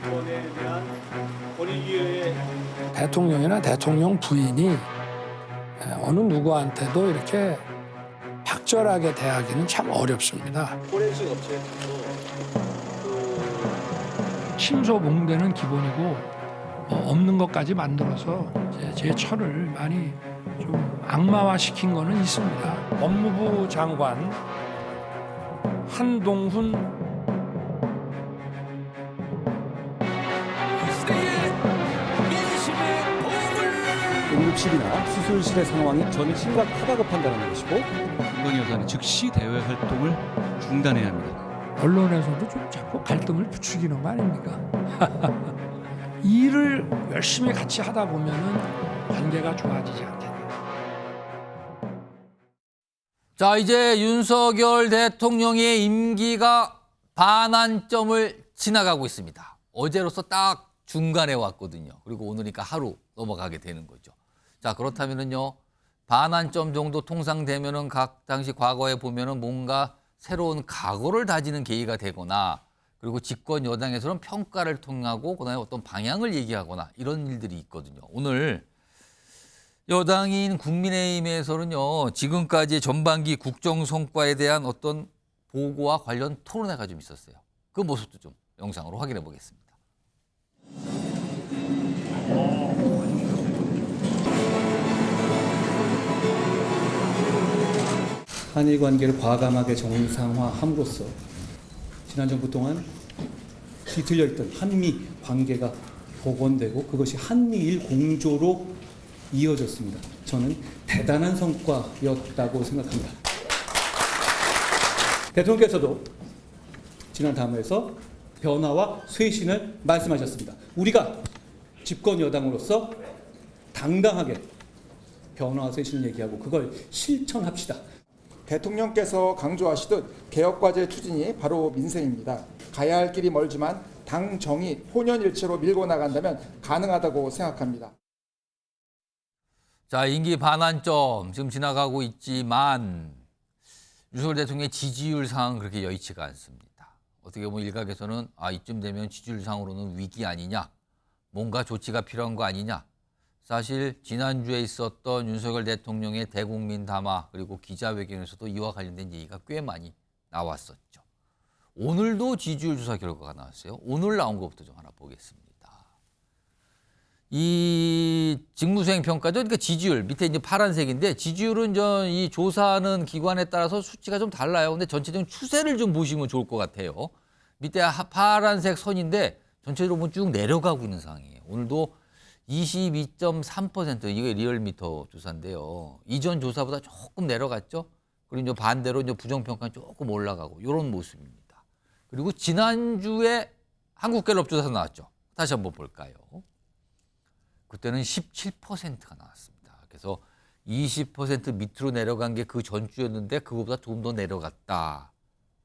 사건에 대한 권익위의 대통령이나 대통령 부인이 어느 누구한테도 이렇게 박절하게 대하기는 참 어렵습니다. 포렌식 업체에서 침소봉대는 기본이고 없는 것까지 만들어서 제 철을 많이 좀 악마화시킨 거는 있습니다. 법무부 장관 한동훈 응급실이나 수술실의 상황이 저는 심각하다고 판단하는 것이고 김건희 여사는 즉시 대외 활동을 중단해야 합니다. 언론에서도 좀 자꾸 갈등을 부추기는 거 아닙니까? 일을 열심히 같이 하다 보면은 관계가 좋아지지 않겠나. 자, 이제 윤석열 대통령의 임기가 반환점을 지나가고 있습니다. 어제로서 딱 중간에 왔거든요. 그리고 오늘이니까 하루 넘어가게 되는 거죠. 자, 그렇다면은요, 반환점 정도 통상되면은 각 당시 과거에 보면은 뭔가 새로운 각오를 다지는 계기가 되거나, 그리고 집권 여당에서는 평가를 통하고 그다음에 어떤 방향을 얘기하거나 이런 일들이 있거든요. 오늘 여당인 국민의힘에서는요, 지금까지 전반기 국정 성과에 대한 어떤 보고와 관련 토론회가 좀 있었어요. 그 모습도 좀 영상으로 확인해 보겠습니다. 한일 관계를 과감하게 정상화함으로써 지난 정부 동안 뒤틀려 있던 한미 관계가 복원되고 그것이 한미일 공조로 이어졌습니다. 저는 대단한 성과였다고 생각합니다. 대통령께서도 지난 담화에서 변화와 쇄신을 말씀하셨습니다. 우리가 집권 여당으로서 당당하게 변화와 쇄신을 얘기하고 그걸 실천합시다. 대통령께서 강조하시듯 개혁과제 추진이 바로 민생입니다. 가야 할 길이 멀지만 당 정이 혼연일체로 밀고 나간다면 가능하다고 생각합니다. 자, 임기 반환점 지금 지나가고 있지만 윤석열 대통령의 지지율 상황은 그렇게 여의치가 않습니다. 어떻게 보면 일각에서는 이쯤 되면 지지율 상으로는 위기 아니냐, 뭔가 조치가 필요한 거 아니냐. 사실 지난주에 있었던 윤석열 대통령의 대국민 담화 그리고 기자회견에서도 이와 관련된 얘기가 꽤 많이 나왔었죠. 오늘도 지지율 조사 결과가 나왔어요. 오늘 나온 것부터 좀 하나 보겠습니다. 이 직무수행 평가죠. 그러니까 지지율 밑에 이제 파란색인데 지지율은 이 조사하는 기관에 따라서 수치가 좀 달라요. 근데 전체적인 추세를 좀 보시면 좋을 것 같아요. 밑에 파란색 선인데 전체적으로 보면 쭉 내려가고 있는 상황이에요. 오늘도 22.3% 이게 리얼미터 조사인데요. 이전 조사보다 조금 내려갔죠. 그리고 이제 반대로 이제 부정평가는 조금 올라가고 이런 모습입니다. 그리고 지난주에 한국갤럽 조사 나왔죠. 다시 한번 볼까요? 그때는 17%가 나왔습니다. 그래서 20% 밑으로 내려간 게 그 전주였는데 그거보다 조금 더 내려갔다.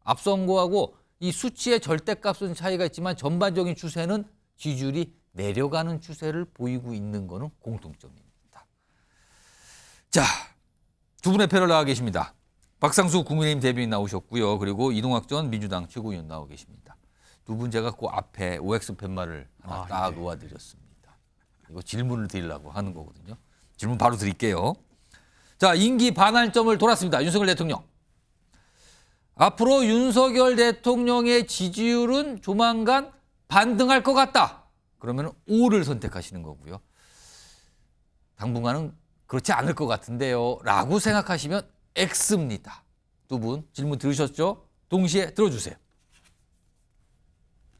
앞선 거하고 이 수치의 절대값은 차이가 있지만 전반적인 추세는 지지율이 내려가는 추세를 보이고 있는 거는 공통점입니다. 자, 두 분의 패널 나와 계십니다. 박상수 국민의힘 대변인 나오셨고요. 그리고 이동학 전 민주당 최고위원 나와 계십니다. 두 분 제가 그 앞에 OX 팻말을 하나 딱 놓아드렸습니다. 이거 질문을 드리려고 하는 거거든요. 질문 바로 드릴게요. 자, 임기 반환점을 돌았습니다. 윤석열 대통령. 앞으로 윤석열 대통령의 지지율은 조만간 반등할 것 같다. 그러면 O를 선택하시는 거고요. 당분간은 그렇지 않을 것 같은데요. 라고 생각하시면 X입니다. 두 분 질문 들으셨죠? 동시에 들어주세요.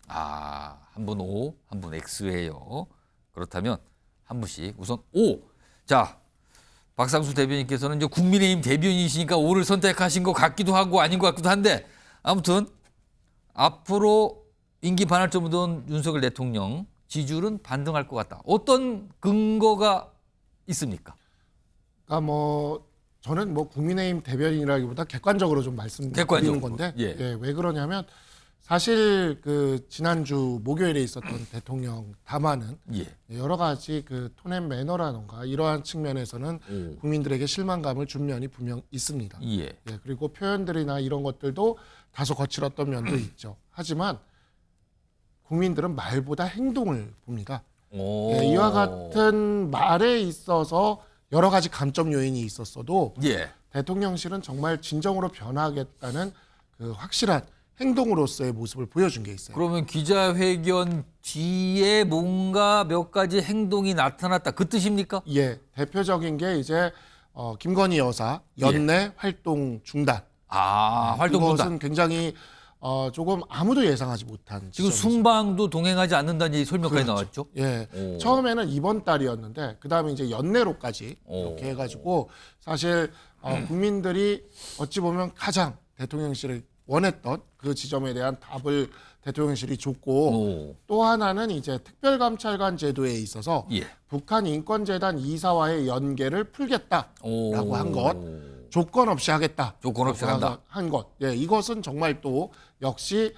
한 분 O, 한 분 X예요. 그렇다면 한 분씩 우선 O. 자, 박상수 대변인께서는 이제 국민의힘 대변인이시니까 O를 선택하신 것 같기도 하고 아닌 것 같기도 한데 아무튼 앞으로 임기 반환점을 둔 윤석열 대통령 지지율은 반등할 것 같다. 어떤 근거가 있습니까? 그러니까 저는 국민의힘 대변인이라기보다 객관적으로 좀 말씀드리는 건데 왜 그러냐면 사실 그 지난주 목요일에 있었던 대통령 담화는 예. 여러 가지 그 톤앤 매너라던가 이러한 측면에서는 국민들에게 실망감을 준 면이 분명 있습니다. 예. 예, 그리고 표현들이나 이런 것들도 다소 거칠었던 면도 있죠. 하지만 국민들은 말보다 행동을 봅니다. 오. 예, 이와 같은 말에 있어서 여러 가지 감점 요인이 있었어도 예. 대통령실은 정말 진정으로 변화하겠다는 그 확실한 행동으로서의 모습을 보여준 게 있어요. 그러면 기자회견 뒤에 뭔가 몇 가지 행동이 나타났다. 그 뜻입니까? 예, 대표적인 게 이제 김건희 여사 연내 활동 중단. 아, 활동 이것은 중단. 굉장히 조금 아무도 예상하지 못한 지금 지점이죠. 순방도 동행하지 않는다는 설명까지 그렇죠. 나왔죠? 예, 오. 처음에는 이번 달이었는데 그 다음에 이제 연내로까지 이렇게 해가지고 사실 국민들이 어찌 보면 가장 대통령실을 원했던 그 지점에 대한 답을 대통령실이 줬고 오. 또 하나는 이제 특별감찰관 제도에 있어서 예. 북한 인권재단 이사와의 연계를 풀겠다라고 오. 한 것, 조건 없이 하겠다. 조건 없이 한다. 한 것. 예, 이것은 정말 또 역시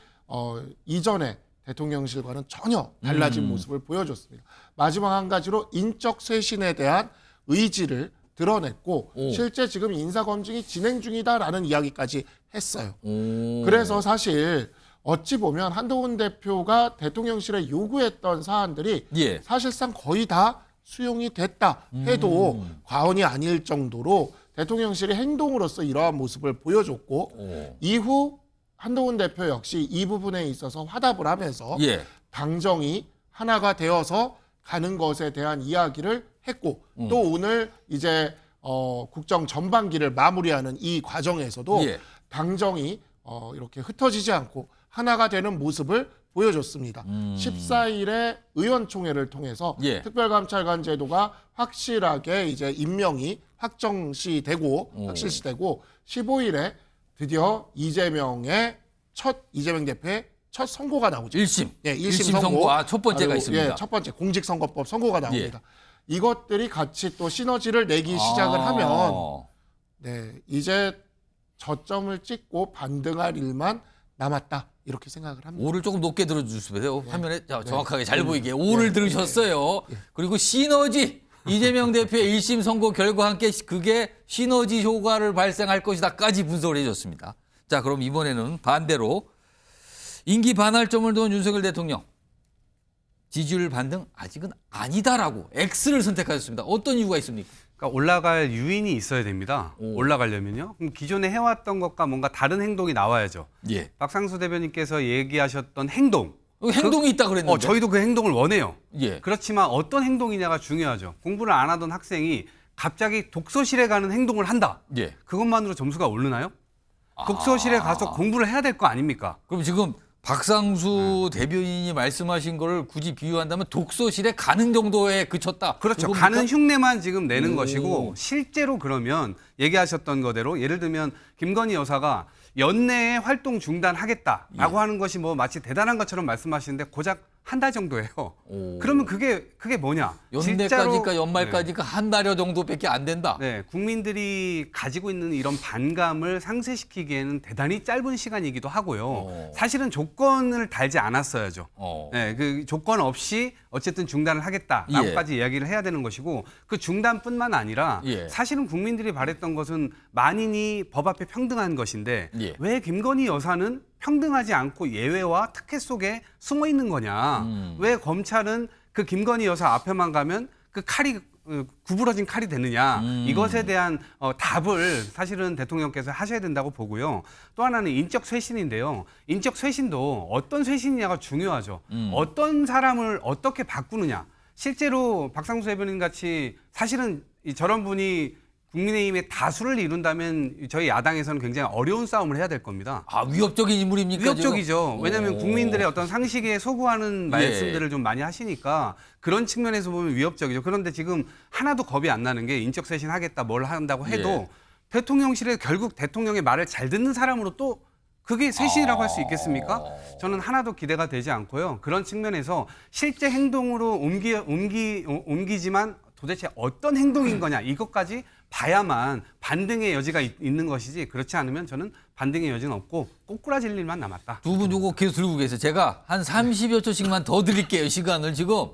이전에 대통령실과는 전혀 달라진 모습을 보여줬습니다. 마지막 한 가지로 인적 쇄신에 대한 의지를 드러냈고 오. 실제 지금 인사검증이 진행 중이다라는 이야기까지 했어요. 오. 그래서 사실 어찌 보면 한동훈 대표가 대통령실에 요구했던 사안들이 예. 사실상 거의 다 수용이 됐다 해도 과언이 아닐 정도로 대통령실의 행동으로서 이러한 모습을 보여줬고 오. 이후 한동훈 대표 역시 이 부분에 있어서 화답을 하면서 예. 당정이 하나가 되어서 가는 것에 대한 이야기를 했고 또 오늘 이제 국정 전반기를 마무리하는 이 과정에서도 예. 당정이 이렇게 흩어지지 않고 하나가 되는 모습을 보여줬습니다. 14일에 의원총회를 통해서 예. 특별감찰관 제도가 확실하게 이제 임명이 확실시되고 15일에 드디어 이재명 대표의 첫 선고가 나오죠. 1심. 예, 1심 선고. 아, 첫 번째가 바로, 있습니다. 예, 첫 번째 공직선거법 선고가 나옵니다. 이것들이 같이 또 시너지를 내기 시작을 하면 네, 이제 저점을 찍고 반등할 일만 남았다. 이렇게 생각을 합니다. 오를 조금 높게 들어주세요. 화면에 정확하게 잘 보이게. 오를 들으셨어요. 그리고 시너지. 이재명 대표의 1심 선고 결과와 함께 그게 시너지 효과를 발생할 것이다까지 분석을 해줬습니다. 자, 그럼 이번에는 반대로 임기 반환점을 둔 윤석열 대통령. 지지율 반등 아직은 아니다라고 X를 선택하셨습니다. 어떤 이유가 있습니까? 그러니까 올라갈 유인이 있어야 됩니다. 올라가려면요. 그럼 기존에 해왔던 것과 뭔가 다른 행동이 나와야죠. 예. 박상수 대변인께서 얘기하셨던 행동. 행동이 있다 그랬는데. 저희도 그 행동을 원해요. 예. 그렇지만 어떤 행동이냐가 중요하죠. 공부를 안 하던 학생이 갑자기 독서실에 가는 행동을 한다. 예. 그것만으로 점수가 오르나요? 독서실에 가서 공부를 해야 될 거 아닙니까? 그럼 지금 박상수 대변인이 말씀하신 거를 굳이 비유한다면 독서실에 가는 정도에 그쳤다. 그렇죠. 그겁니까? 가는 흉내만 지금 내는 것이고 실제로 그러면 얘기하셨던 거대로 예를 들면 김건희 여사가 연내에 활동 중단하겠다라고 하는 것이 뭐 마치 대단한 것처럼 말씀하시는데 고작 한 달 정도예요. 그러면 그게 뭐냐? 연내까지가 연말까지가 한 달여 정도밖에 안 된다. 네, 국민들이 가지고 있는 이런 반감을 상쇄시키기에는 대단히 짧은 시간이기도 하고요. 사실은 조건을 달지 않았어야죠. 네, 그 조건 없이 어쨌든 중단을 하겠다라고까지 이야기를 해야 되는 것이고 그 중단뿐만 아니라 사실은 국민들이 바랬던 것은 만인이 법 앞에 평등한 것인데 왜 김건희 여사는 평등하지 않고 예외와 특혜 속에 숨어 있는 거냐? 왜 검찰은 그 김건희 여사 앞에만 가면 그 칼이 구부러진 칼이 되느냐? 이것에 대한 답을 사실은 대통령께서 하셔야 된다고 보고요. 또 하나는 인적 쇄신인데요. 인적 쇄신도 어떤 쇄신이냐가 중요하죠. 어떤 사람을 어떻게 바꾸느냐. 실제로 박상수 대변인 같이 사실은 저런 분이 국민의힘의 다수를 이룬다면 저희 야당에서는 굉장히 어려운 싸움을 해야 될 겁니다. 아, 위협적인 인물입니까? 위협적이죠. 왜냐하면 국민들의 어떤 상식에 소구하는 말씀들을 좀 많이 하시니까 그런 측면에서 보면 위협적이죠. 그런데 지금 하나도 겁이 안 나는 게 인적 쇄신 하겠다 뭘 한다고 해도 대통령실에 결국 대통령의 말을 잘 듣는 사람으로 또 그게 쇄신이라고 할 수 있겠습니까? 저는 하나도 기대가 되지 않고요. 그런 측면에서 실제 행동으로 옮기지만 도대체 어떤 행동인 거냐 이것까지 봐야만 반등의 여지가 있는 것이지 그렇지 않으면 저는 반등의 여지는 없고 꼬꾸라질 일만 남았다. 두 분 요거 계속 들고 계세요. 제가 한 30여 초씩만 더 드릴게요. 시간을 지금.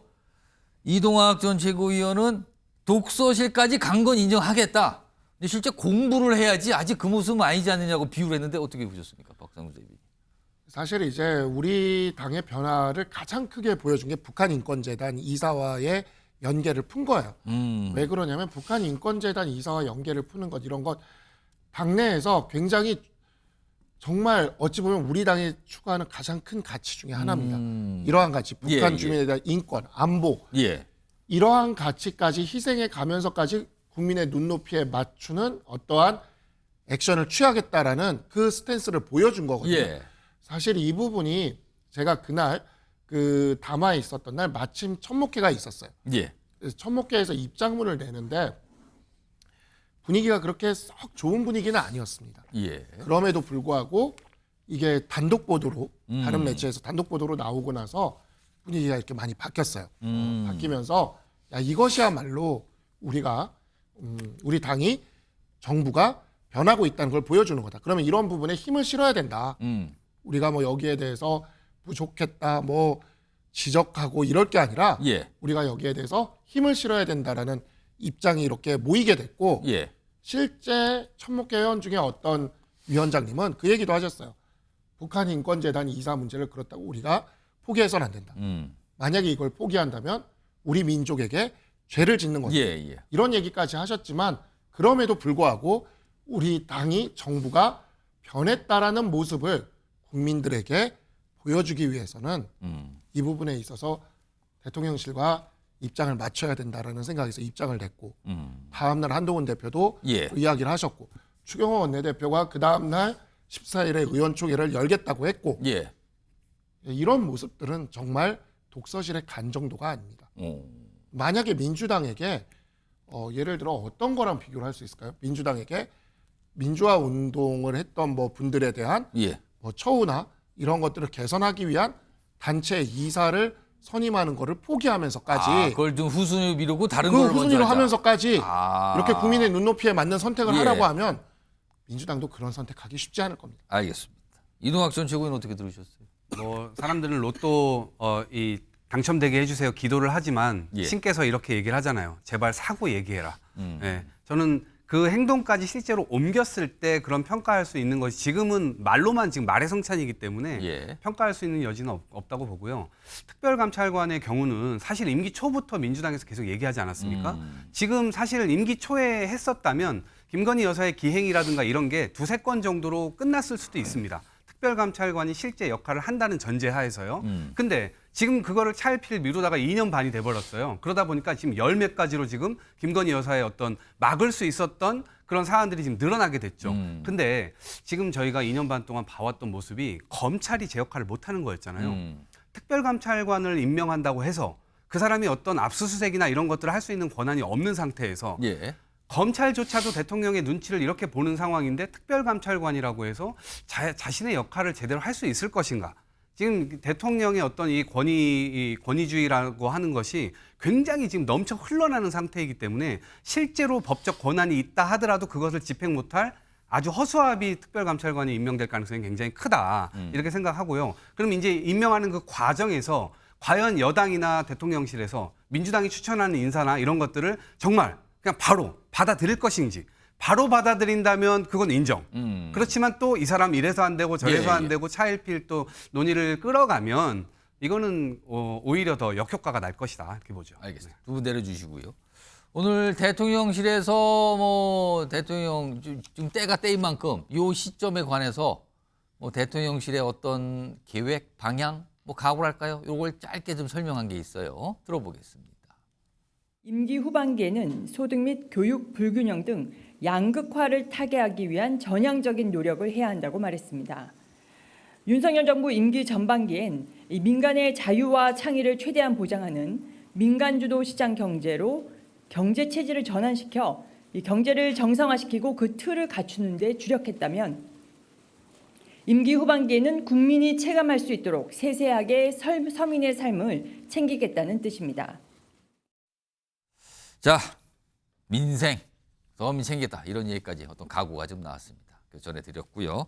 이동학 전 최고위원은 독서실까지 간 건 인정하겠다. 근데 실제 공부를 해야지 아직 그 모습은 아니지 않느냐고 비유를 했는데 어떻게 보셨습니까? 박상수 대변인. 사실 이제 우리 당의 변화를 가장 크게 보여준 게 북한인권재단 이사와의 연계를 푼 거예요. 왜 그러냐면 북한인권재단 이사와 연계를 푸는 것 이런 것 당내에서 굉장히 정말 어찌 보면 우리 당이 추구하는 가장 큰 가치 중에 하나입니다. 이러한 가치, 북한 예, 주민에 대한 인권, 안보 예. 이러한 가치까지 희생해 가면서까지 국민의 눈높이에 맞추는 어떠한 액션을 취하겠다라는 그 스탠스를 보여준 거거든요. 예. 사실 이 부분이 제가 그날 그 담화에 있었던 날 마침 천목회가 있었어요. 예. 그래서 천목회에서 입장문을 내는데 분위기가 그렇게 썩 좋은 분위기는 아니었습니다. 예. 그럼에도 불구하고 이게 단독 보도로 다른 매체에서 단독 보도로 나오고 나서 분위기가 이렇게 많이 바뀌었어요. 바뀌면서 야 이것이야말로 우리가 우리 당이 정부가 변하고 있다는 걸 보여주는 거다. 그러면 이런 부분에 힘을 실어야 된다. 우리가 뭐 여기에 대해서 부족했다, 뭐 지적하고 이럴 게 아니라 예. 우리가 여기에 대해서 힘을 실어야 된다라는 입장이 이렇게 모이게 됐고 예. 실제 천목회 회원 중에 어떤 위원장님은 그 얘기도 하셨어요. 북한 인권재단 이사 문제를 그렇다고 우리가 포기해서는 안 된다. 만약에 이걸 포기한다면 우리 민족에게 죄를 짓는 거다. 예, 예. 이런 얘기까지 하셨지만 그럼에도 불구하고 우리 당이 정부가 변했다라는 모습을 국민들에게 보여주기 위해서는 이 부분에 있어서 대통령실과 입장을 맞춰야 된다라는 생각에서 입장을 냈고 다음날 한동훈 대표도 예. 그 이야기를 하셨고 추경호 원내대표가 그 다음날 14일에 의원총회를 열겠다고 했고 예. 이런 모습들은 정말 독서실의 간 정도가 아닙니다. 만약에 민주당에게 예를 들어 어떤 거랑 비교를 할 수 있을까요? 민주당에게 민주화 운동을 했던 뭐 분들에 대한 예. 뭐 처우나 이런 것들을 개선하기 위한 단체 이사를 선임하는 거를 포기하면서까지 아, 그걸 좀 후순위로 미루고 다른 그 걸 먼저 후순위로 하자. 하면서까지 아. 이렇게 국민의 눈높이에 맞는 선택을 예. 하라고 하면 민주당도 그런 선택하기 쉽지 않을 겁니다. 알겠습니다. 이동학 전 최고위원 어떻게 들으셨어요? 뭐 사람들은 로또 이 당첨되게 해주세요 기도를 하지만 예. 신께서 이렇게 얘기를 하잖아요. 제발 사고 얘기해라. 예, 저는 그 행동까지 실제로 옮겼을 때 그런 평가할 수 있는 것이 지금은 말로만 지금 말의 성찬이기 때문에 예. 평가할 수 있는 여지는 없다고 보고요. 특별감찰관의 경우는 사실 임기 초부터 민주당에서 계속 얘기하지 않았습니까? 지금 사실 임기 초에 했었다면 김건희 여사의 기행이라든가 이런 게 두세 건 정도로 끝났을 수도 있습니다. 특별감찰관이 실제 역할을 한다는 전제하에서요. 근데 지금 그거를 차일피일 미루다가 2년 반이 돼버렸어요. 그러다 보니까 지금 열 몇 가지로 지금 김건희 여사의 어떤 막을 수 있었던 그런 사안들이 지금 늘어나게 됐죠. 근데 지금 저희가 2년 반 동안 봐왔던 모습이 검찰이 제 역할을 못하는 거였잖아요. 특별감찰관을 임명한다고 해서 그 사람이 어떤 압수수색이나 이런 것들을 할 수 있는 권한이 없는 상태에서 예. 검찰조차도 대통령의 눈치를 이렇게 보는 상황인데 특별감찰관이라고 해서 자신의 역할을 제대로 할 수 있을 것인가? 지금 대통령의 어떤 이 권위주의라고 하는 것이 굉장히 지금 넘쳐 흘러나는 상태이기 때문에 실제로 법적 권한이 있다 하더라도 그것을 집행 못할 아주 허수아비 특별감찰관이 임명될 가능성이 굉장히 크다. 이렇게 생각하고요. 그럼 이제 임명하는 그 과정에서 과연 여당이나 대통령실에서 민주당이 추천하는 인사나 이런 것들을 정말 그냥 바로 받아들일 것인지 바로 받아들인다면 그건 인정. 그렇지만 또 이 사람 이래서 안 되고 저래서 예, 안 예. 되고 차일피일 또 논의를 끌어가면 이거는 오히려 더 역효과가 날 것이다 이렇게 보죠. 알겠습니다. 두 분 내려주시고요. 오늘 대통령실에서 뭐 대통령 지금 때가 때인 만큼 이 시점에 관해서 뭐 대통령실의 어떤 계획, 방향, 뭐 각오랄까요? 이걸 짧게 좀 설명한 게 있어요. 들어보겠습니다. 임기 후반기에는 소득 및 교육 불균형 등 양극화를 타개하기 위한 전향적인 노력을 해야 한다고 말했습니다. 윤석열 정부 임기 전반기엔 이 민간의 자유와 창의를 최대한 보장하는 민간주도 시장 경제로 경제 체질을 전환시켜 이 경제를 정상화시키고 그 틀을 갖추는 데 주력했다면 임기 후반기에는 국민이 체감할 수 있도록 세세하게 서민의 삶을 챙기겠다는 뜻입니다. 자, 민생 더 고민이 생겼다. 이런 얘기까지 어떤 각오가 좀 나왔습니다. 그래서 전해드렸고요.